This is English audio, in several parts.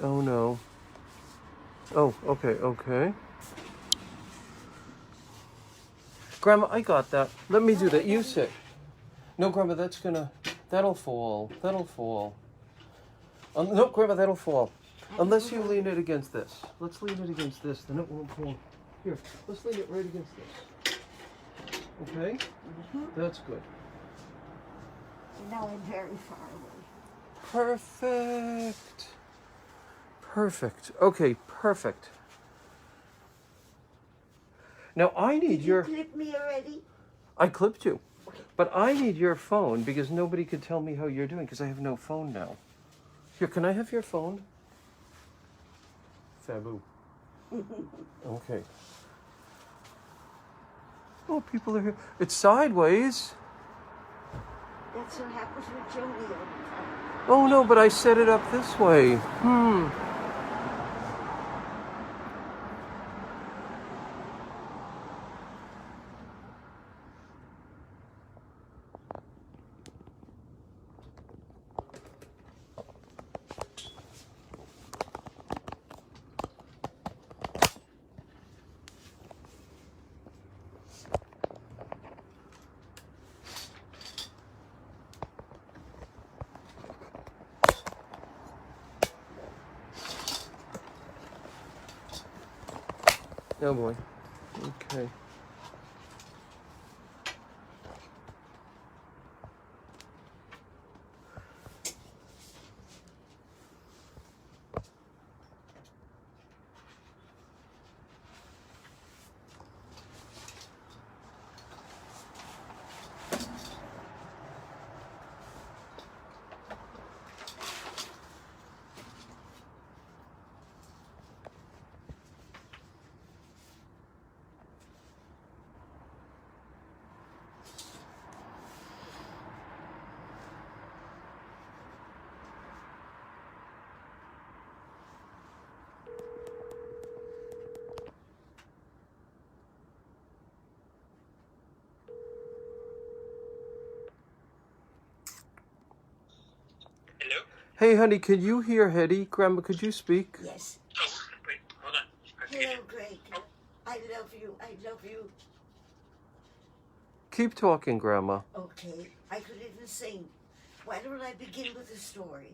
Oh, no. Oh, okay, okay. Grandma, I got that. Let me do that. You sit. No, Grandma, that'll fall. That'll fall. No, Grandma, that'll fall. Unless you lean it against this. Let's lean it against this, then it won't fall. Here, let's lean it right against this. Okay? That's good. Now I'm very far away. Perfect. Perfect. Okay, perfect. Now I need Did your... you clip me already? I clipped you. Okay. But I need your phone because nobody could tell me how you're doing because I have no phone now. Here, can I have your phone? Fabu. Okay. Oh, people are here. It's sideways. That's what happens with Joni all the time. Oh, no, but I set it up this way. Oh, boy. Okay. Hello? Hey, honey, can you hear Hedy? Grandma, could you speak? Yes. Oh, wait, hold on. Hello, Greg. I love you. I love you. Keep talking, Grandma. Okay. I could even sing. Why don't I begin with a story?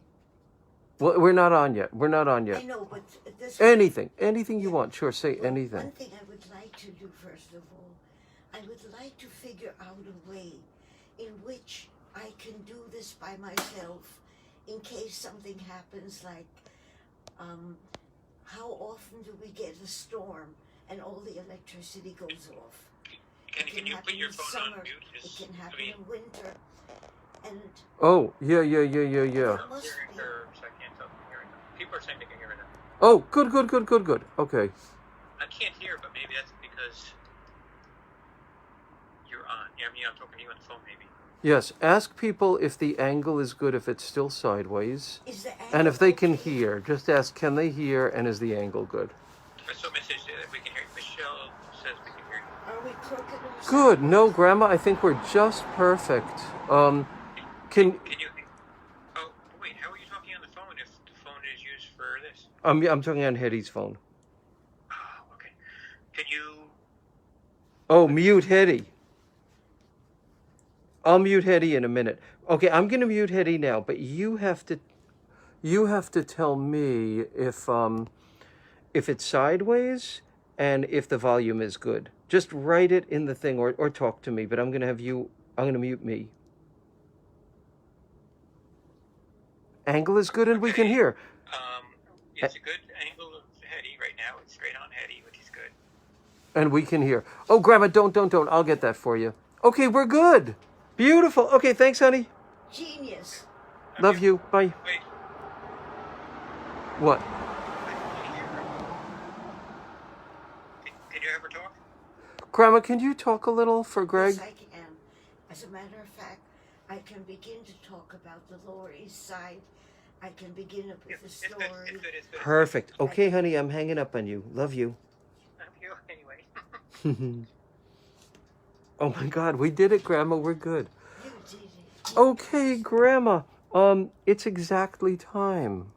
Well, we're not on yet. We're not on I yet. know, but this... Anything you want. Sure, say Well, anything. One thing I would like to do, first of all, I would like to figure out a way in which I can do this by myself in case something happens, like, how often do we get a storm and all the electricity goes off? Can you put your in phone on summer, mute? it can happen in winter, and Oh, yeah. there must Hearing be... her, so I can't tell. Hearing her. People are saying they can hear her now. Oh, good. Okay. I can't hear, but maybe that's because you're on. Yeah, I mean, I'm talking to you on the phone, maybe. Yes, ask people if the angle is good, if it's still sideways. Is the angle And if they can okay? hear, just ask, can they hear, and is the angle good? I saw a message that we can hear you. Michelle says we can hear you. Are we crooked or Good. sideways? No, Grandma, I think we're just perfect. Can Can you... Oh, wait, how are you talking on the phone if the phone is used for this? I'm talking on Hedy's phone. Oh, okay. Can you... Oh, mute Hedy. I'll mute Hedy in a minute. Okay, I'm gonna mute Hedy now, but you have to tell me if it's sideways and if the volume is good. Just write it in the thing or talk to me, but I'm gonna mute me. Angle is good and we can hear. It's a good angle of Hedy right now. It's straight on Hedy, which is good. And we can hear. Oh, Grandma, don't. I'll get that for you. Okay, we're good. Beautiful. Okay, thanks, honey. Genius. Love you. Bye. Wait, What? I can hear her. Can you ever talk? Grandma, can you talk a little for Greg? Yes, I can. As a matter of fact, I can begin to talk about the Lower East Side. I can begin up with a It's story. good. It's good. Perfect. Okay, honey, I'm hanging up on you. Love you. I'm here anyway. Oh my God, we did it, Grandma. We're good. You did it. Okay, Grandma. It's exactly time.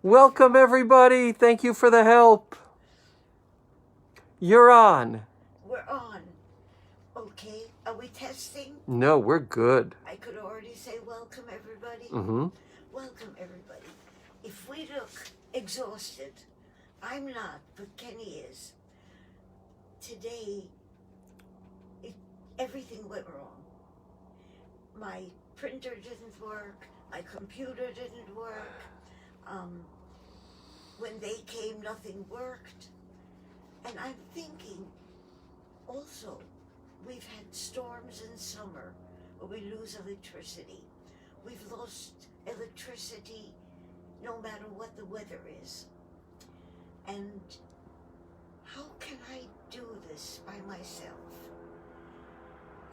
Welcome, everybody. Thank you for the help. You're on. We're on. Okay, are we testing? No, we're good. I could already say welcome, everybody. Mm-hmm. Welcome, everybody. If we look exhausted, I'm not, but Kenny is. Today, everything went wrong. My printer didn't work. My computer didn't work. When they came, nothing worked. And I'm thinking, also, we've had storms in summer where we lose electricity. We've lost electricity no matter what the weather is. And how can I do this by myself?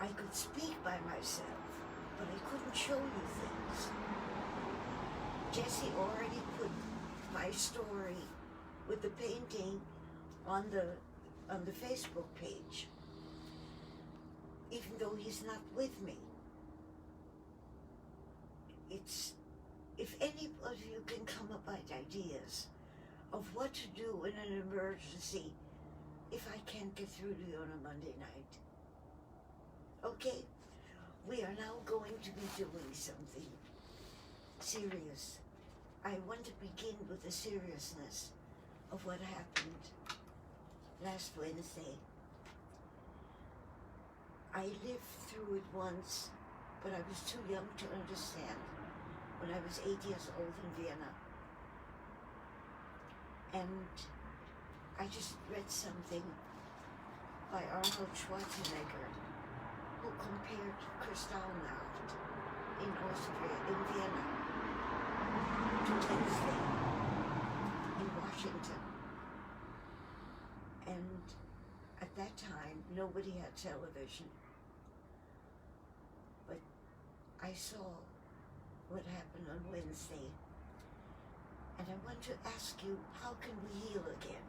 I could speak by myself, but I couldn't show you things. Jesse already put my story with the painting on the Facebook page, even though he's not with me. It's, if any of you can come up with ideas of what to do in an emergency if I can't get through to you on a Monday night. Okay? We are now going to be doing something serious. I want to begin with the seriousness of what happened last Wednesday. I lived through it once, but I was too young to understand when I was 8 years old in Vienna. And I just read something by Arnold Schwarzenegger, who compared Kristallnacht in Austria, in Vienna, to Wednesday in Washington. And at that time, nobody had television. But I saw what happened on Wednesday. And I want to ask you, how can we heal again?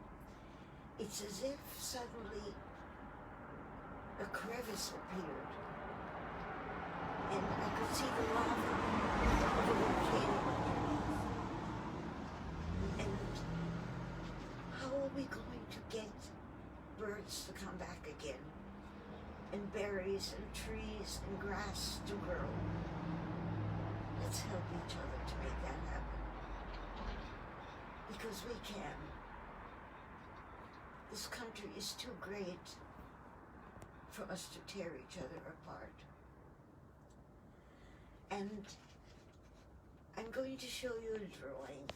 It's as if suddenly a crevice appeared. And I could see the lava of the volcano underneath. And how are we going to get birds to come back again? And berries and trees and grass to grow? Let's help each other to make that happen. Because we can. This country is too great for us to tear each other apart. And I'm going to show you a drawing.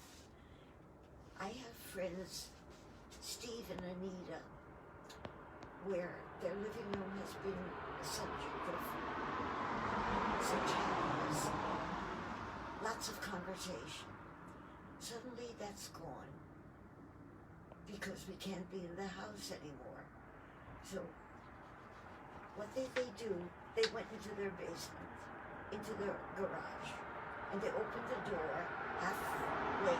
I have friends, Steve and Anita, where their living room has been a subject of such happiness, lots of conversation. Suddenly that's gone because we can't be in the house anymore. So what they do, they went into their basement, into their garage, and they opened the door halfway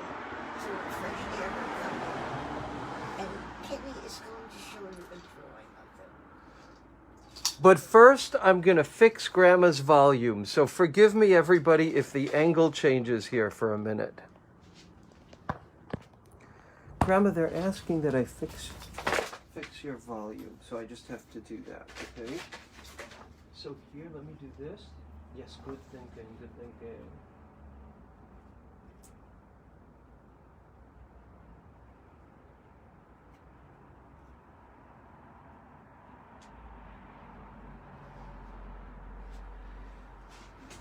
so the fresh air would come in. And Kenny is going to show you a drawing of them. But first, I'm going to fix Grandma's volume. So forgive me, everybody, if the angle changes here for a minute. Grandma, they're asking that I fix your volume, so I just have to do that, okay? So here, let me do this. Yes, good thinking, good thinking.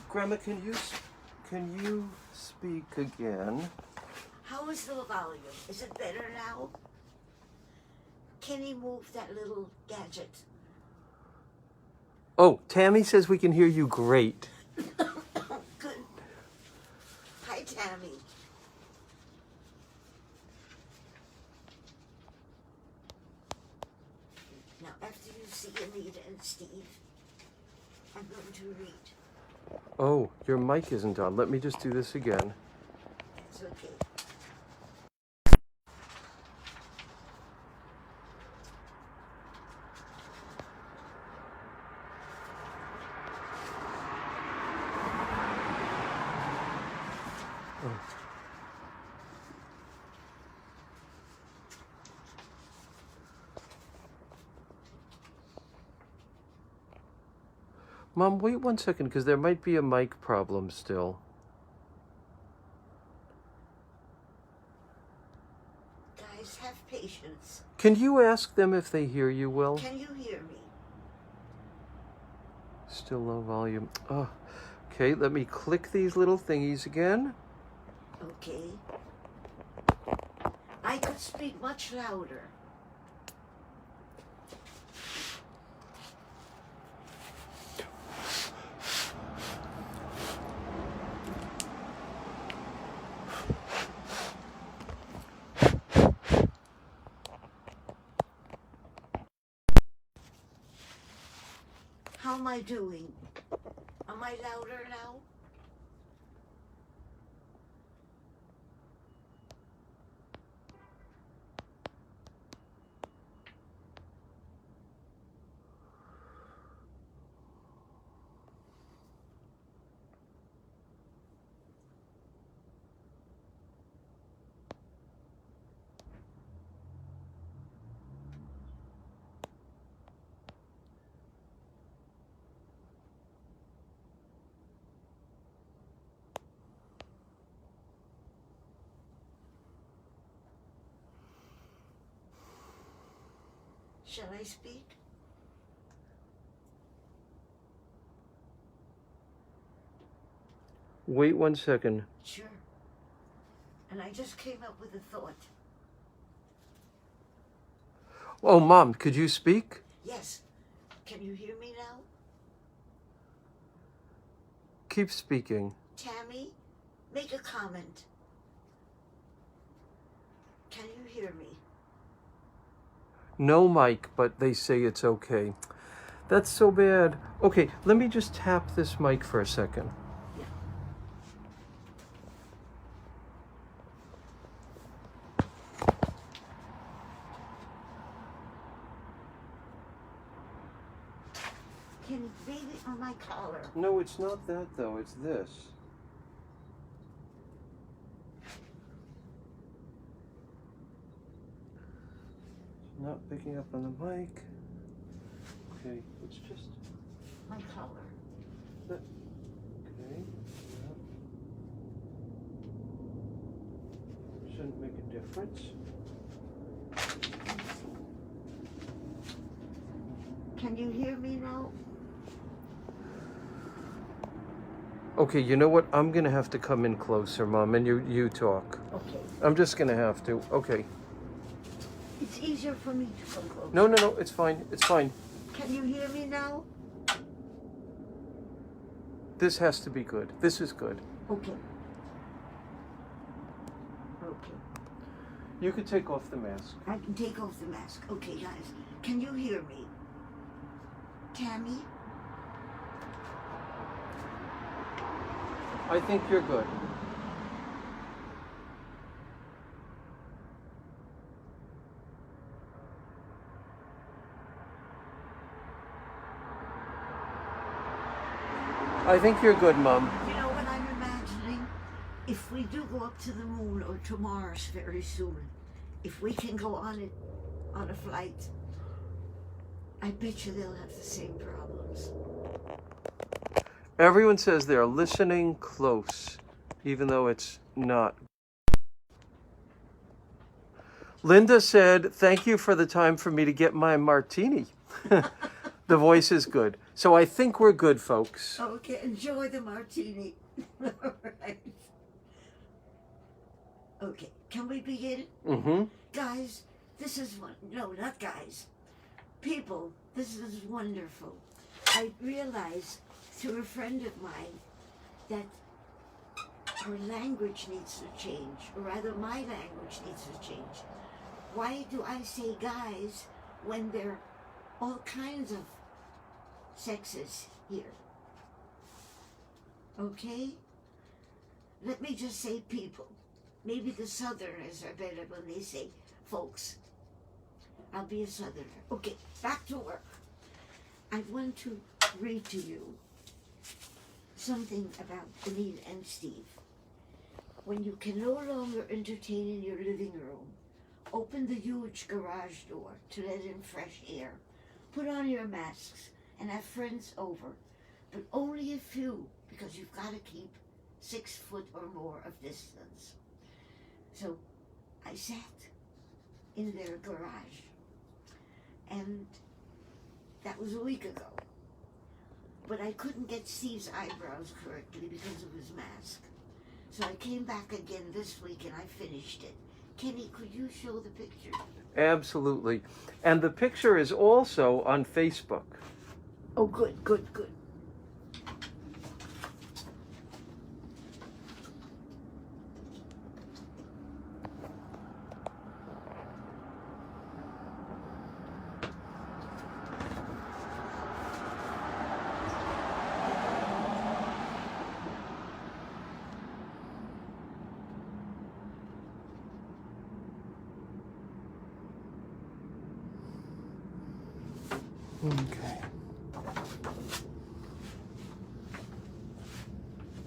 Grandma, can you speak again? How is the volume? Is it better now? Can he move that little gadget? Oh, Tammy says we can hear you great. Good. Hi, Tammy. Now, after you see Anita and Steve, I'm going to read. Oh, your mic isn't on. Let me just do this again. It's okay. Mom, wait 1 second, because there might be a mic problem still. Guys, have patience. Can you ask them if they hear you well? Can you hear me? Still low volume. Oh, okay, let me click these little thingies again. Okay. I could speak much louder. How am I doing? Am I louder now? Shall I speak? Wait 1 second. Sure. And I just came up with a thought. Oh, Mom, could you speak? Yes. Can you hear me now? Keep speaking. Tammy, make a comment. Can you hear me? No mic, but they say it's okay. That's so bad. Okay, let me just tap this mic for a second. Yeah. Can maybe on my collar? No, it's not that though, it's this. Not picking up on the mic. Okay, it's just My collar. that. Okay. Yeah. Shouldn't make a difference. Can you hear me now? Okay, you know what? I'm gonna have to come in closer, Mom, and you talk. Okay. I'm just gonna have to. Okay. It's easier for me to come close. No, it's fine. It's fine. Can you hear me now? This has to be good. This is good. Okay. Okay. You could take off the mask. I can take off the mask. Okay, guys. Can you hear me? Tammy? I think you're good. I think you're good, Mom. You know what I'm imagining? If we do go up to the moon or to Mars very soon, if we can go on it on a flight, I bet you they'll have the same problems. Everyone says they're listening close, even though it's not. Linda said, thank you for the time for me to get my martini. The voice is good. So I think we're good, folks. Okay, enjoy the martini. All right. Okay, can we begin? Mm-hmm. Guys, this is no, not guys. People, this is wonderful. I realized through a friend of mine that her language needs to change, or rather my language needs to change. Why do I say guys when there are all kinds of sexes here? Okay? Let me just say people. Maybe the Southerners are better when they say folks. I'll be a Southerner. Okay, back to work. I want to read to you something about Anita and Steve. When you can no longer entertain in your living room, open the huge garage door to let in fresh air. Put on your masks and have friends over. but only a few, because you've got to keep 6 foot or more of distance. So I sat in their garage, and that was a week ago. But I couldn't get Steve's eyebrows correctly because of his mask. So I came back again this week and I finished it. Kenny, could you show the picture? Absolutely. And the picture is also on Facebook. Oh, good, good, good.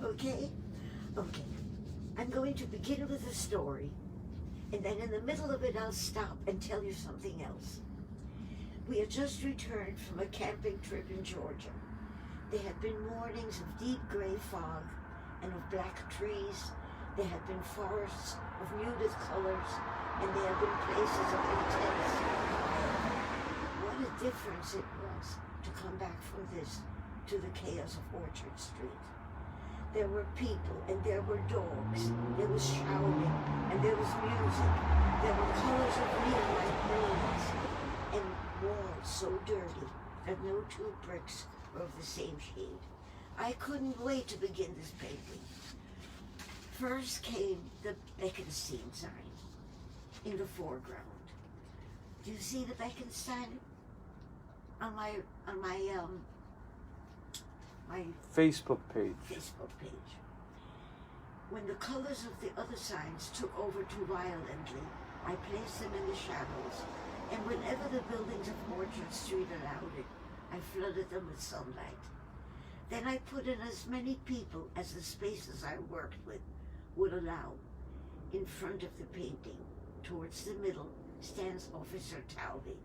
Okay. Okay. I'm going to begin with a story, and then in the middle of it I'll stop and tell you something else. We had just returned from a camping trip in Georgia. There had been mornings of deep gray fog and of black trees. There had been forests of muted colors, and there had been places of intense fire. What a difference it was to come back from this to the chaos of Orchard Street. There were people, and there were dogs. There was shouting, and there was music. There were colors of neon-like balloons, and walls so dirty that no two bricks were of the same shade. I couldn't wait to begin this painting. First came the Bekenstein sign in the foreground. Do you see the Bekenstein on my Facebook page. When the colors of the other signs took over too violently, I placed them in the shadows, and whenever the buildings of Orchard Street allowed it, I flooded them with sunlight. Then I put in as many people as the spaces I worked with would allow. In front of the painting, towards the middle, stands Officer Talby.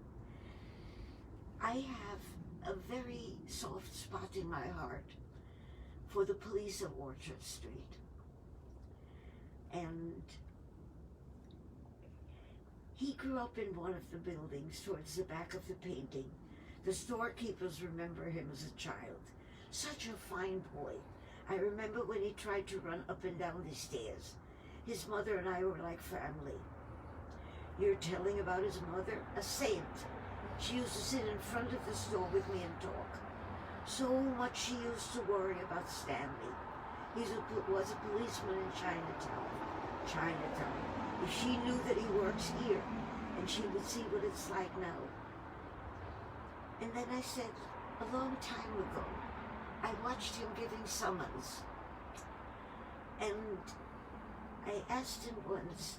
I have a very soft spot in my heart for the police of Orchard Street. And he grew up in one of the buildings towards the back of the painting. The storekeepers remember him as a child. Such a fine boy. I remember when he tried to run up and down the stairs. His mother and I were like family. You're telling about his mother? A saint. She used to sit in front of the store with me and talk. So much she used to worry about Stanley. He was a policeman in Chinatown. If she knew that he works here, and she would see what it's like now. And then I said, a long time ago, I watched him giving summons. And I asked him once,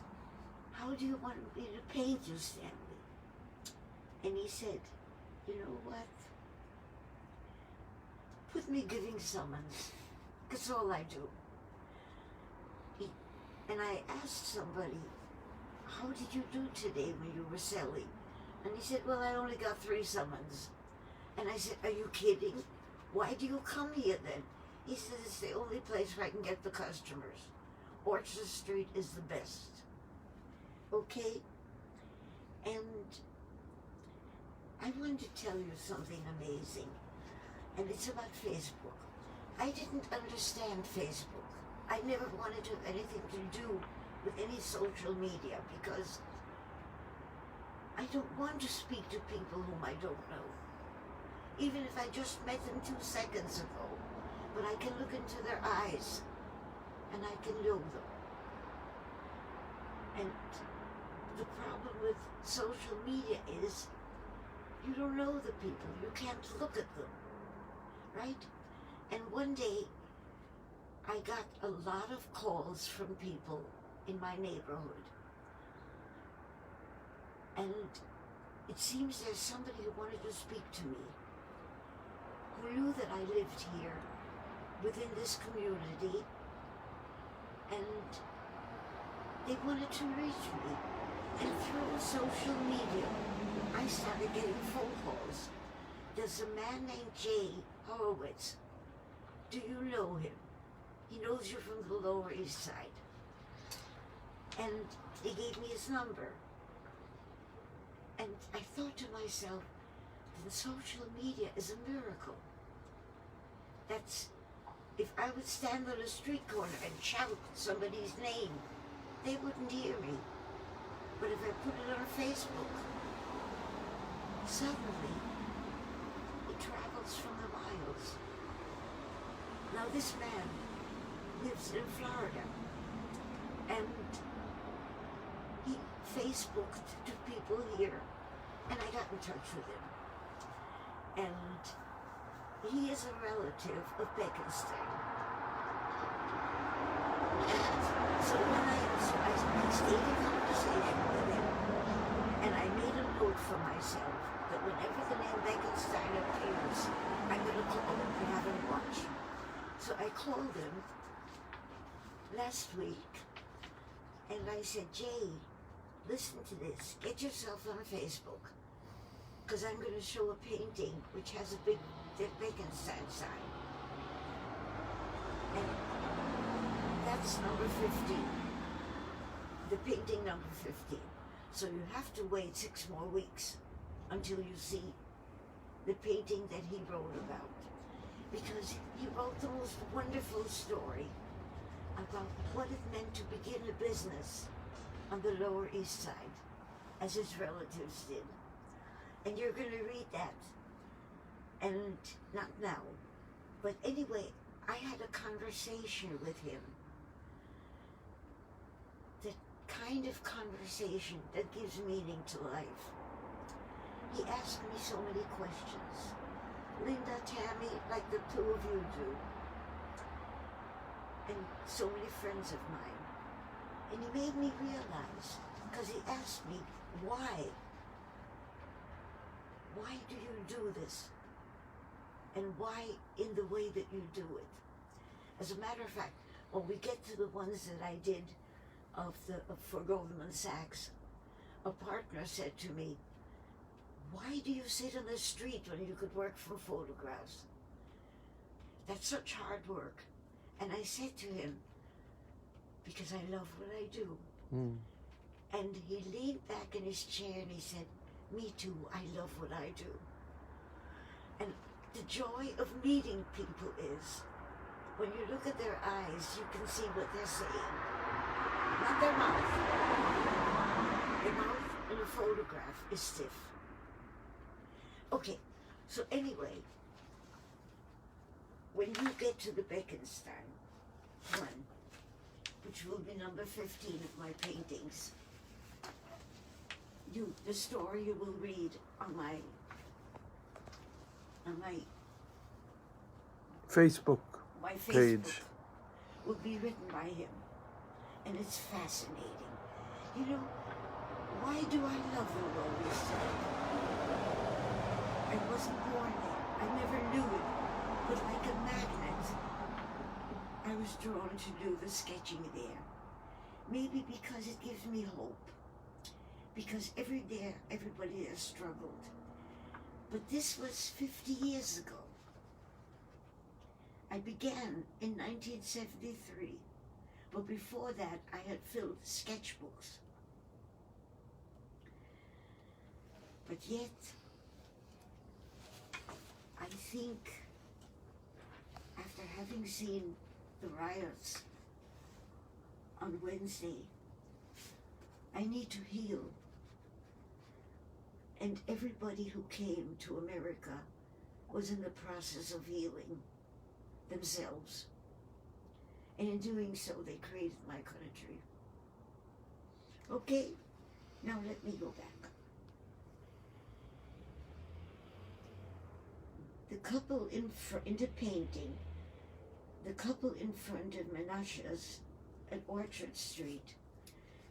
how do you want me to paint you, Stanley? And he said, you know what? Put me giving summons. That's all I do. And I asked somebody, how did you do today when you were selling? And he said, well, I only got 3 summons. And I said, are you kidding? Why do you come here then? He said, it's the only place where I can get the customers. Orchard Street is the best. Okay? And I wanted to tell you something amazing. And it's about Facebook. I didn't understand Facebook. I never wanted to have anything to do with any social media because I don't want to speak to people whom I don't know. Even if I just met them 2 seconds ago. But I can look into their eyes and I can know them. And the problem with social media is you don't know the people. You can't look at them, right? And one day I got a lot of calls from people in my neighborhood. And it seems there's somebody who wanted to speak to me, who knew that I lived here within this community, and they wanted to reach me. And through social media, I started getting phone calls. There's a man named Jay Horowitz do you know him? He knows you from the Lower East Side. And he gave me his number. And I thought to myself, that social media is a miracle. That's, if I would stand on a street corner and shout somebody's name, they wouldn't hear me. But if I put it on Facebook, suddenly it travels from the miles. Now this man lives in Florida, and he Facebooked to people here, and I got in touch with him. And he is a relative of Bekenstein. And so when I stayed in conversation with him, and I made a note for myself that whenever the name Bekenstein appears, I'm going to call him and have him watch. So I called him last week, and I said, Jay, listen to this. Get yourself on Facebook, because I'm going to show a painting which has a big Bekenstein sign. And that's number 15. The painting number 15. So you have to wait 6 more weeks until you see the painting that he wrote about. Because he wrote the most wonderful story about what it meant to begin a business on the Lower East Side, as his relatives did. And you're going to read that. And not now. But anyway, I had a conversation with him. The kind of conversation that gives meaning to life. He asked me so many questions. Linda, Tammy, like the two of you do. And so many friends of mine. And he made me realize, because he asked me, why? Why do you do this? And why in the way that you do it? As a matter of fact, when we get to the ones that I did for Goldman Sachs, a partner said to me, why do you sit on the street when you could work from photographs? That's such hard work. And I said to him, because I love what I do. And he leaned back in his chair and he said, me too, I love what I do. And the joy of meeting people is, when you look at their eyes, you can see what they're saying. Not their mouth. Their mouth in a photograph is stiff. Okay, so anyway, when you get to the Bekenstein one, which will be number 15 of my paintings, the story you will read on my Facebook page will be written by him, and it's fascinating. You know, why do I love the Lower East Side? I wasn't born there. I never knew it, but like a magnet, I was drawn to do the sketching there. Maybe because it gives me hope. Because everybody has struggled. But this was 50 years ago. I began in 1973, but before that I had filled sketchbooks. But yet, I think, after having seen the riots on Wednesday, I need to heal. And everybody who came to America was in the process of healing themselves. And in doing so, they created my country. Okay, now let me go back. The couple in the painting, the couple in front of Menashe's at Orchard Street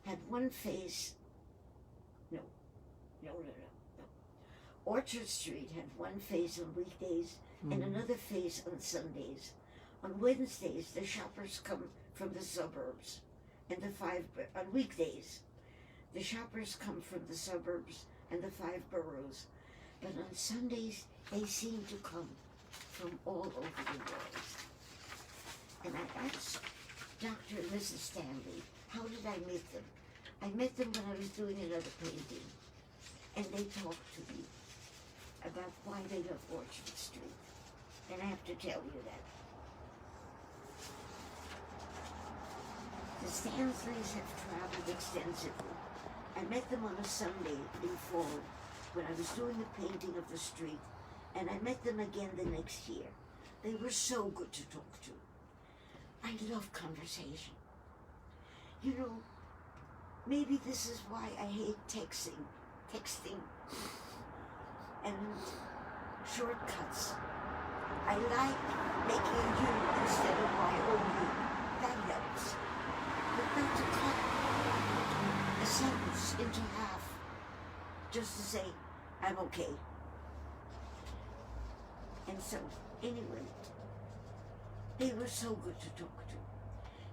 had one face. No. Orchard Street had one face on weekdays and another face on Sundays. On Wednesdays, the shoppers come from the suburbs, and on weekdays, the shoppers come from the suburbs and the 5 boroughs. But on Sundays, they seem to come from all over the world. And I asked Dr. and Mrs. Stanley, how did I meet them? I met them when I was doing another painting. And they talked to me about why they love Orchard Street. And I have to tell you that. The Stansleys have traveled extensively. I met them on a Sunday in fall when I was doing a painting of the street, and I met them again the next year. They were so good to talk to. I love conversation. You know, maybe this is why I hate texting and shortcuts. I like making a U instead of Y-O-U. That helps. But not to cut a sentence into half just to say, I'm okay. And so, anyway, they were so good to talk to.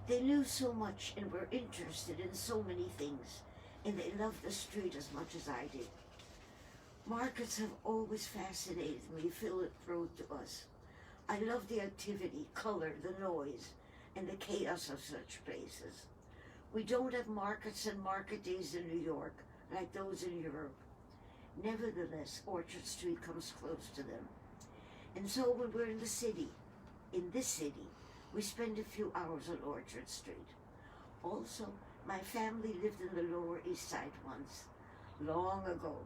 They knew so much and were interested in so many things, and they loved the street as much as I did. Markets have always fascinated me, Philip wrote to us. I love the activity, color, the noise, and the chaos of such places. We don't have markets and market days in New York like those in Europe. Nevertheless, Orchard Street comes close to them. And so when we're in this city, we spend a few hours on Orchard Street. Also, my family lived in the Lower East Side once, long ago.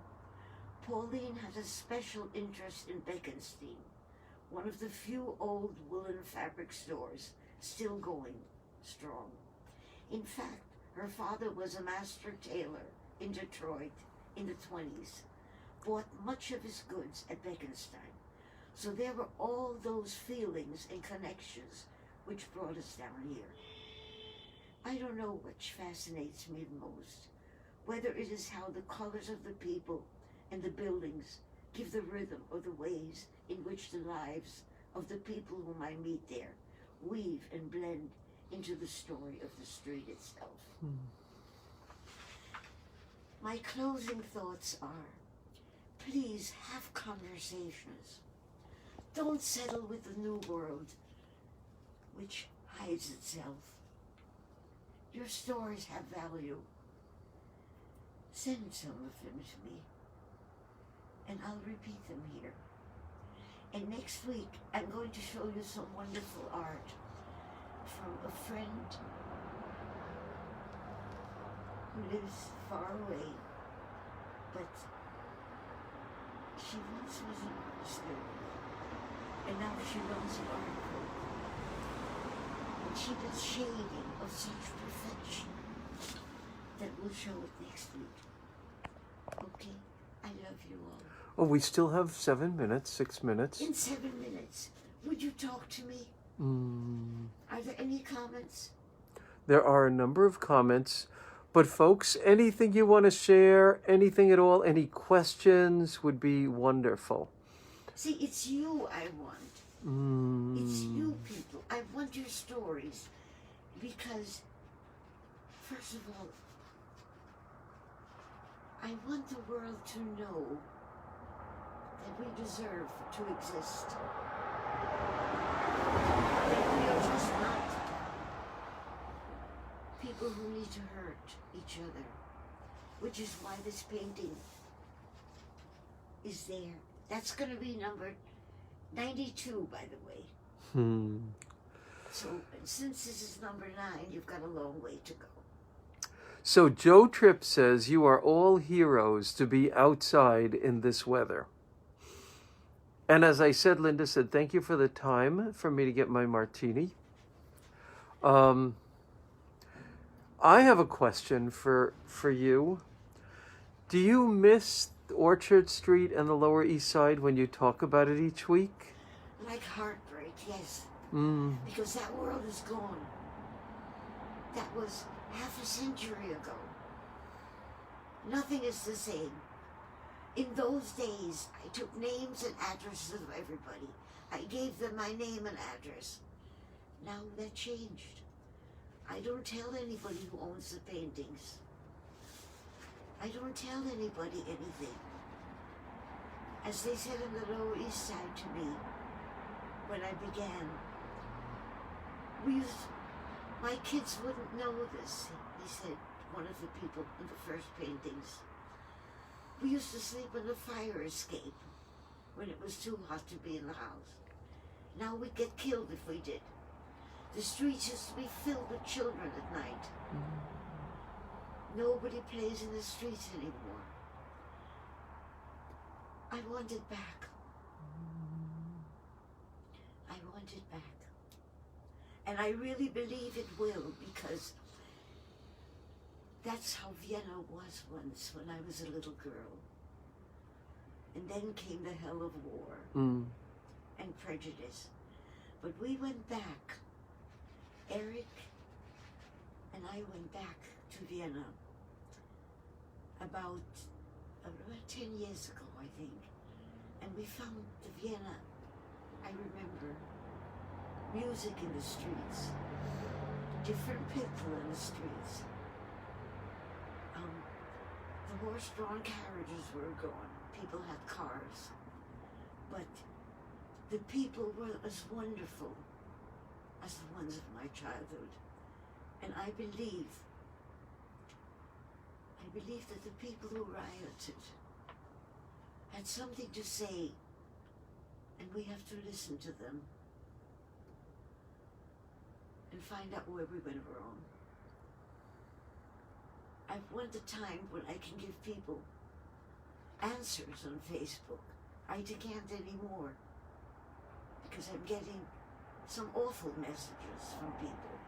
Pauline had a special interest in Bekenstein, one of the few old woolen fabric stores still going strong. In fact, her father was a master tailor in Detroit in the 20s, bought much of his goods at Bekenstein. So there were all those feelings and connections which brought us down here. I don't know which fascinates me the most, whether it is how the colors of the people and the buildings give the rhythm or the ways in which the lives of the people whom I meet there weave and blend into the story of the street itself. My closing thoughts are, please have conversations. Don't settle with the new world, which hides itself. Your stories have value. Send some of them to me, and I'll repeat them here. And next week, I'm going to show you some wonderful art from a friend who lives far away, but she once was an artist, and now she runs an art group. And she does shading of such perfection that we'll show it next week. Okay? I love you all. Oh, we still have 7 minutes, 6 minutes. In 7 minutes, would you talk to me? Are there any comments? There are a number of comments. But folks, anything you want to share, anything at all, any questions would be wonderful. See, it's you I want. It's you people. I want your stories because, first of all, I want the world to know that we deserve to exist. That we are just not people who need to hurt each other, which is why this painting is there. That's going to be number 92, by the way. So since this is number 9, you've got a long way to go. So Joe Tripp says, you are all heroes to be outside in this weather. And as I said, Linda said, thank you for the time for me to get my martini. I have a question for you. Do you miss Orchard Street and the Lower East Side when you talk about it each week? Like heartbreak, yes. Because that world is gone. That was half a century ago. Nothing is the same. In those days, I took names and addresses of everybody. I gave them my name and address. Now that changed. I don't tell anybody who owns the paintings. I don't tell anybody anything. As they said in the Lower East Side to me when I began, My kids wouldn't know this, he said, one of the people in the first paintings. We used to sleep in a fire escape when it was too hot to be in the house. Now we'd get killed if we did. The streets used to be filled with children at night. Nobody plays in the streets anymore. I want it back. I want it back. And I really believe it will, because that's how Vienna was once when I was a little girl. And then came the hell of war and prejudice. But we went back. Eric and I went back to Vienna about 10 years ago, I think. And we found the Vienna, I remember, music in the streets, different people in the streets. The horse-drawn carriages were gone. People had cars. But the people were as wonderful as the ones of my childhood. And I believe that the people who rioted had something to say, and we have to listen to them and find out where we went wrong. I want a time when I can give people answers on Facebook. I can't anymore because I'm getting some awful messages from people.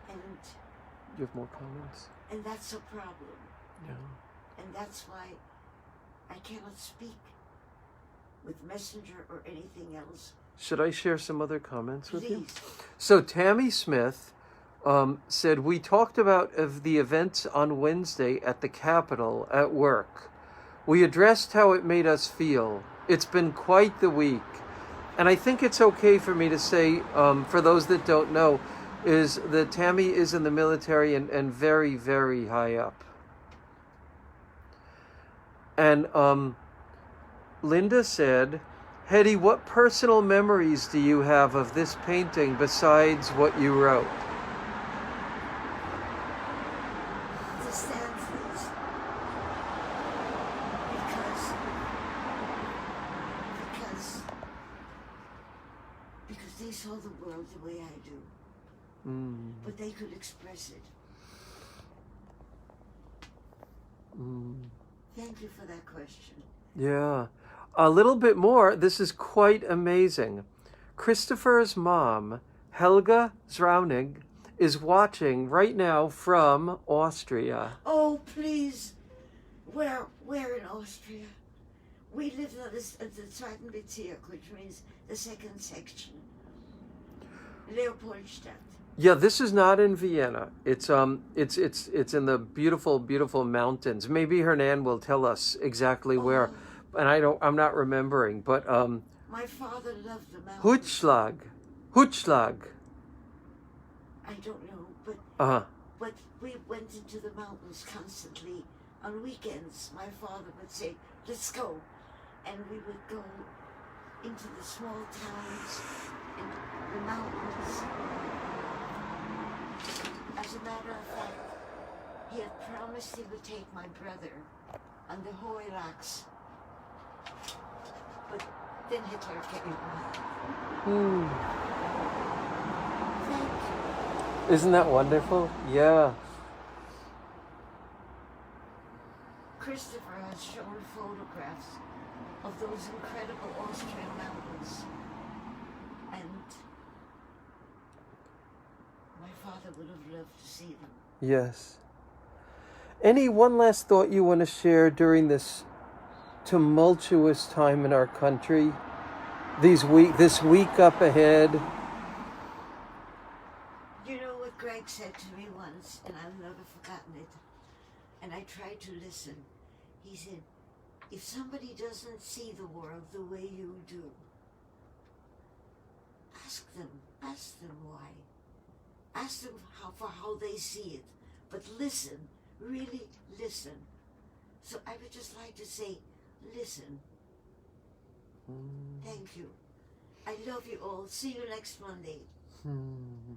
And You have more comments? And that's a problem. Yeah. And that's why I cannot speak with Messenger or anything else. Should I share some other comments with you? Please. So Tammy Smith said, we talked about the events on Wednesday at the Capitol at work. We addressed how it made us feel. It's been quite the week. And I think it's okay for me to say, for those that don't know, is that Tammy is in the military and very, very high up. And Linda said, Hedy, what personal memories do you have of this painting besides what you wrote? The Stanfords. Because they saw the world the way I do. But they could express it. Thank you for that question. Yeah. A little bit more. This is quite amazing. Christopher's mom, Helga Zraunig, is watching right now from Austria. Oh, please. Where in Austria? We live in the zweiten Bezirk, which means the second section. Leopoldstadt. Yeah, this is not in Vienna. It's in the beautiful, beautiful mountains. Maybe Hernan will tell us exactly where. And I'm not remembering, but my father loved the mountains. Hutschlag. I don't know, but but we went into the mountains constantly. On weekends, my father would say, "Let's go," and we would go into the small towns in the mountains. As a matter of fact, he had promised he would take my brother on the Hoylaks. But then Hitler came. Thank you. Isn't that wonderful? Yeah. Christopher has shown photographs of those incredible Austrian mountains. And my father would have loved to see them. Yes. Any one last thought you want to share during this tumultuous time in our country? This week up ahead? You know what Greg said to me once, and I've never forgotten it, and I tried to listen. He said, if somebody doesn't see the world the way you do, ask them why. Ask them how they see it, but listen, really listen. So I would just like to say, listen. Thank you. I love you all. See you next Monday. Hmm.